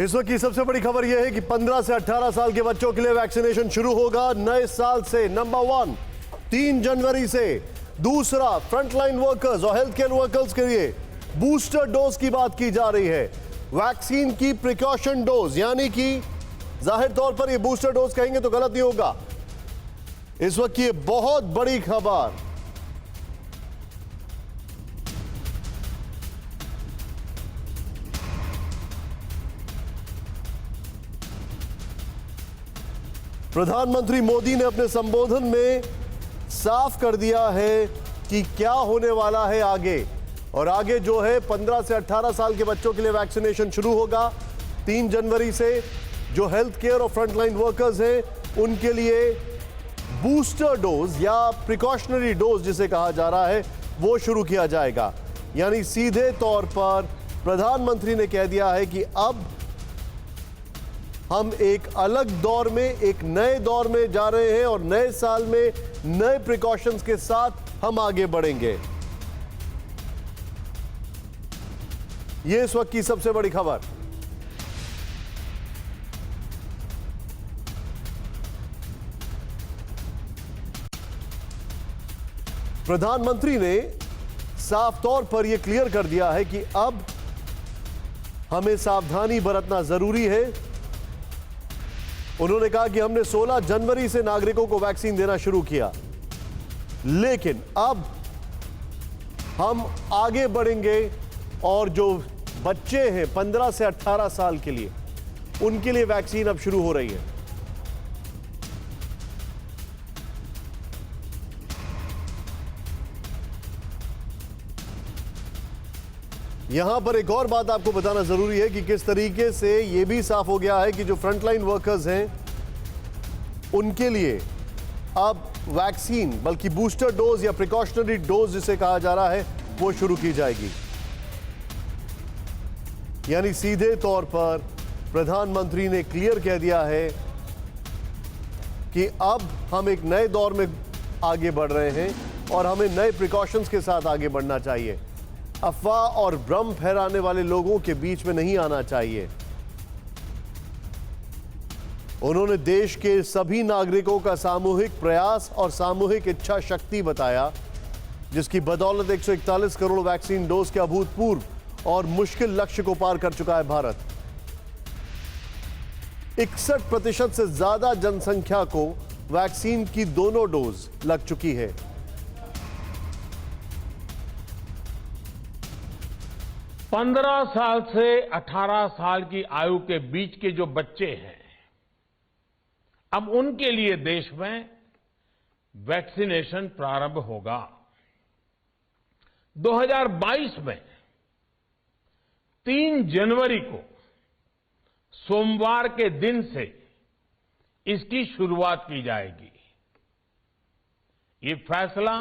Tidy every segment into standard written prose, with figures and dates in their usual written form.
इस वक्त की सबसे बड़ी खबर यह है कि 15 से 18 साल के बच्चों के लिए वैक्सीनेशन शुरू होगा नए साल से। नंबर 1 3 जनवरी से। दूसरा, फ्रंटलाइन वर्कर्स और हेल्थ केयर वर्कर्स के लिए बूस्टर डोज की बात की जा रही है। वैक्सीन की प्रिकॉशन डोज, यानी कि जाहिर तौर पर ये बूस्टर डोज कहेंगे तो गलत नहीं होगा। इस वक्त की बहुत बड़ी खबर, प्रधानमंत्री मोदी ने अपने संबोधन में साफ कर दिया है कि क्या होने वाला है आगे। और आगे जो है 15 से 18 साल के बच्चों के लिए वैक्सीनेशन शुरू होगा 3 जनवरी से। जो हेल्थ केयर और फ्रंटलाइन वर्कर्स हैं उनके लिए बूस्टर डोज या प्रिकॉशनरी डोज जिसे कहा जा रहा है वो शुरू किया जाएगा। यानी सीधे तौर पर प्रधानमंत्री ने कह दिया है कि अब हम एक अलग दौर में, एक नए दौर में जा रहे हैं और नए साल में नए प्रिकॉशंस के साथ हम आगे बढ़ेंगे। यह इस वक्त की सबसे बड़ी खबर। प्रधानमंत्री ने साफ तौर पर यह क्लियर कर दिया है कि अब हमें सावधानी बरतना जरूरी है। उन्होंने कहा कि हमने 16 जनवरी से नागरिकों को वैक्सीन देना शुरू किया, लेकिन अब हम आगे बढ़ेंगे और जो बच्चे हैं 15 से 18 साल के लिए, उनके लिए वैक्सीन अब शुरू हो रही है। यहां पर एक और बात आपको बताना जरूरी है कि किस तरीके से यह भी साफ हो गया है कि जो फ्रंटलाइन वर्कर्स हैं उनके लिए अब वैक्सीन, बल्कि बूस्टर डोज या प्रिकॉशनरी डोज जिसे कहा जा रहा है, वो शुरू की जाएगी। यानी सीधे तौर पर प्रधानमंत्री ने क्लियर कह दिया है कि अब हम एक नए दौर में आगे बढ़ रहे हैं और हमें नए प्रिकॉशंस के साथ आगे बढ़ना चाहिए। अफवाह और भ्रम फैलाने वाले लोगों के बीच में नहीं आना चाहिए। उन्होंने देश के सभी नागरिकों का सामूहिक प्रयास और सामूहिक इच्छा शक्ति बताया, जिसकी बदौलत 141 करोड़ वैक्सीन डोज के अभूतपूर्व और मुश्किल लक्ष्य को पार कर चुका है भारत। 61% से ज्यादा जनसंख्या को वैक्सीन की दोनों डोज लग चुकी है। पंद्रह साल से 18 साल की आयु के बीच के जो बच्चे हैं, अब उनके लिए देश में वैक्सीनेशन प्रारंभ होगा। 2022 में 3 जनवरी को सोमवार के दिन से इसकी शुरुआत की जाएगी। ये फैसला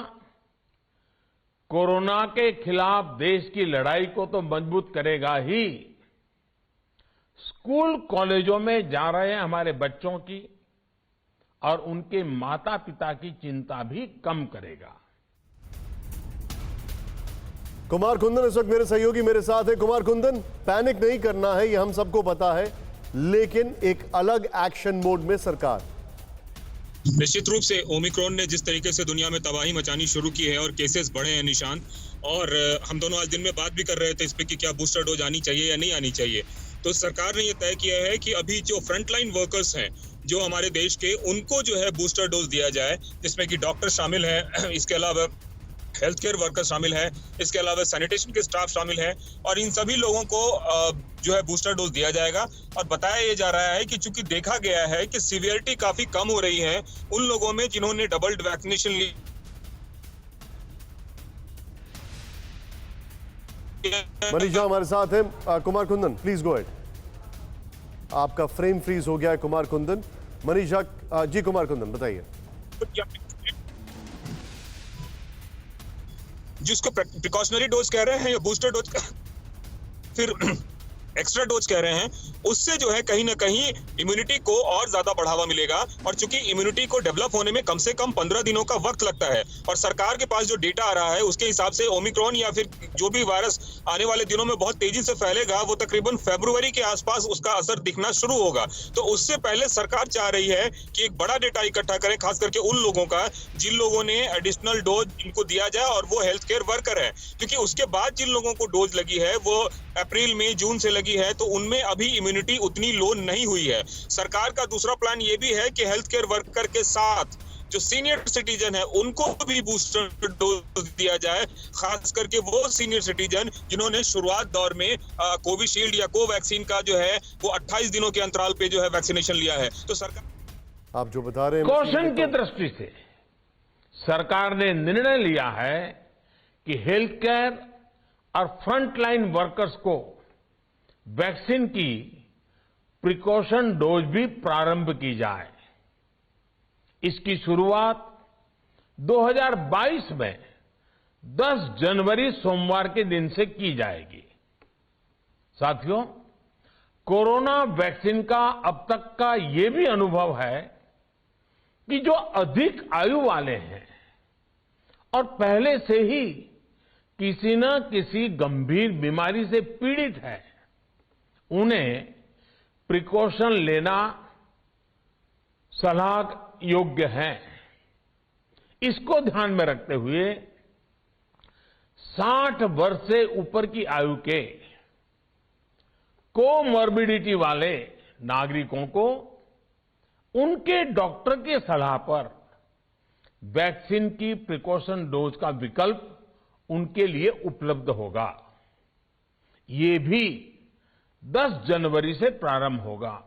कोरोना के खिलाफ देश की लड़ाई को तो मजबूत करेगा ही, स्कूल कॉलेजों में जा रहे हमारे बच्चों की और उनके माता पिता की चिंता भी कम करेगा। कुमार कुंदन इस वक्त मेरे सहयोगी मेरे साथ है। कुमार कुंदन, पैनिक नहीं करना है, यह हम सबको पता है, लेकिन एक अलग एक्शन मोड में सरकार। निश्चित रूप से ओमिक्रॉन ने जिस तरीके से दुनिया में तबाही मचानी शुरू की है और केसेस बढ़े हैं निशान, और हम दोनों आज दिन में बात भी कर रहे थे इस पे कि क्या बूस्टर डोज आनी चाहिए या नहीं आनी चाहिए। तो सरकार ने यह तय किया है कि अभी जो फ्रंटलाइन वर्कर्स हैं जो हमारे देश के, उनको जो है बूस्टर डोज दिया जाए, जिसमें कि डॉक्टर शामिल हैं, इसके अलावा हेल्थ केयर वर्कर शामिल है, इसके अलावा सैनिटेशन के स्टाफ शामिल है, और इन सभी लोगों को जो है बूस्टर डोज दिया जाएगा। और बताया यह जा रहा है कि चूंकि देखा गया है कि सीवियरिटी काफी कम हो रही है उन लोगों में जिन्होंने डबल वैक्सीनेशन ली। मनीषा हमारे साथ है। Kumar Kundan please go ahead. आपका फ्रेम फ्रीज हो गया है कुमार कुंदन। मनीषा जी, कुमार कुंदन बताइए। जिसको प्रिकॉशनरी डोज कह रहे हैं या बूस्टर डोज, फिर एक्स्ट्रा डोज कह रहे हैं, उससे जो है कहीं ना कहीं इम्यूनिटी को और ज्यादा बढ़ावा मिलेगा। और चूंकि इम्यूनिटी को डेवलप होने में कम से कम 15 दिनों का वक्त लगता है, और सरकार के पास जो डेटा आ रहा है उसके हिसाब से ओमिक्रॉन या फिर जो भी वायरस आने वाले दिनों में बहुत तेजी से फैलेगा, वो तकरीबन फरवरी के आसपास उसका असर दिखना शुरू होगा। तो उससे पहले सरकार चाह रही है कि एक बड़ा डेटा इकट्ठा करें, खास करके उन लोगों का जिन लोगों ने एडिशनल डोज इनको दिया जाए और वो हेल्थ केयर वर्कर है, क्योंकि उसके बाद जिन लोगों को डोज लगी है वो अप्रैल मई जून से लगी है, तो उनमें अभी इम्यूनिटी उतनी लो नहीं हुई है। सरकार का दूसरा प्लान ये भी है कि हेल्थ केयर वर्कर के साथ जो सीनियर सिटीजन है उनको भी बूस्टर डोज दिया जाए, खास करके वो सीनियर सिटीजन जिन्होंने शुरुआत दौर में कोविशील्ड या कोवैक्सीन का जो है वो 28 दिनों के अंतराल पे जो है वैक्सीनेशन लिया है। तो सरकार आप जो बता रहे हैं कौशन की दृष्टि से सरकार ने निर्णय लिया है कि हेल्थ केयर और फ्रंटलाइन वर्कर्स को वैक्सीन की प्रिकॉशन डोज भी प्रारंभ की जाए। इसकी शुरुआत 2022 में 10 जनवरी सोमवार के दिन से की जाएगी। साथियों, कोरोना वैक्सीन का अब तक का ये भी अनुभव है कि जो अधिक आयु वाले हैं और पहले से ही किसी न किसी गंभीर बीमारी से पीड़ित है, उन्हें प्रिकॉशन लेना सलाह योग्य है। इसको ध्यान में रखते हुए 60 वर्ष से ऊपर की आयु के कोमॉर्बिडिटी वाले नागरिकों को उनके डॉक्टर की सलाह पर वैक्सीन की प्रिकॉशन डोज का विकल्प उनके लिए उपलब्ध होगा। ये भी 10 जनवरी से प्रारंभ होगा।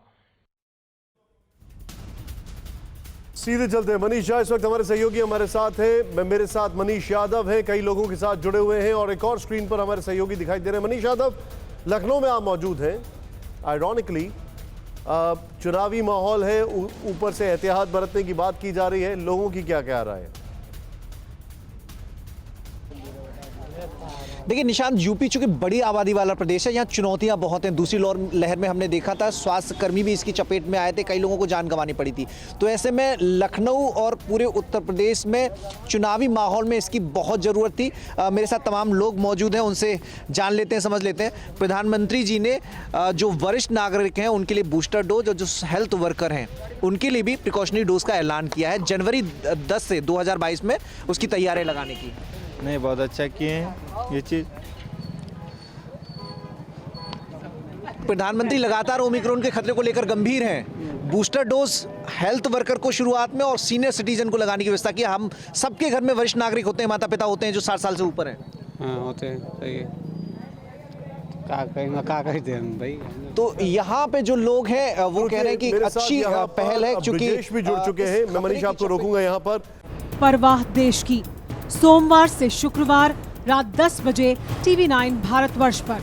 सीधे चलते हैं मनीष झा इस वक्त हमारे सहयोगी हमारे साथ है। मेरे साथ मनीष यादव है, कई लोगों के साथ जुड़े हुए हैं और एक और स्क्रीन पर हमारे सहयोगी दिखाई दे रहे हैं। मनीष यादव, लखनऊ में आप मौजूद हैं। आयरॉनिकली चुनावी माहौल है, ऊपर से एहतियात बरतने की बात की जा रही है, लोगों की क्या क्या राय है? देखिए निशांत, यूपी चूंकि बड़ी आबादी वाला प्रदेश है, यहाँ चुनौतियां बहुत हैं। दूसरी लहर में हमने देखा था स्वास्थ्य कर्मी भी इसकी चपेट में आए थे, कई लोगों को जान गंवानी पड़ी थी। तो ऐसे में लखनऊ और पूरे उत्तर प्रदेश में चुनावी माहौल में इसकी बहुत ज़रूरत थी। मेरे साथ तमाम लोग मौजूद हैं, उनसे जान लेते हैं, समझ लेते हैं। प्रधानमंत्री जी ने जो वरिष्ठ नागरिक हैं उनके लिए बूस्टर डोज और जो हेल्थ वर्कर हैं उनके लिए भी प्रिकॉशनरी डोज का ऐलान किया है जनवरी 10 से 2022 में उसकी तैयारी लगाने की। नहीं, बहुत अच्छा किए हैं ये चीज़। प्रधानमंत्री लगातार ओमिक्रॉन के खतरे को लेकर गंभीर हैं। बूस्टर डोज हेल्थ वर्कर को शुरुआत में और सीनियर सिटीजन को लगाने की व्यवस्था की। हम सबके घर में वरिष्ठ नागरिक होते हैं, माता पिता होते हैं जो 60 साल से ऊपर हैं। हाँ होते हैं, सही है। का कहते हैं भाई। तो यहाँ पे जो लोग हैं वो कह रहे हैं कि अच्छी पहल है, क्योंकि भी जुड़ चुके हैं। मैं मनीष आपको रोकूंगा यहाँ पर। परवाह देश की, सोमवार से शुक्रवार रात 10 बजे TV9 भारतवर्ष पर।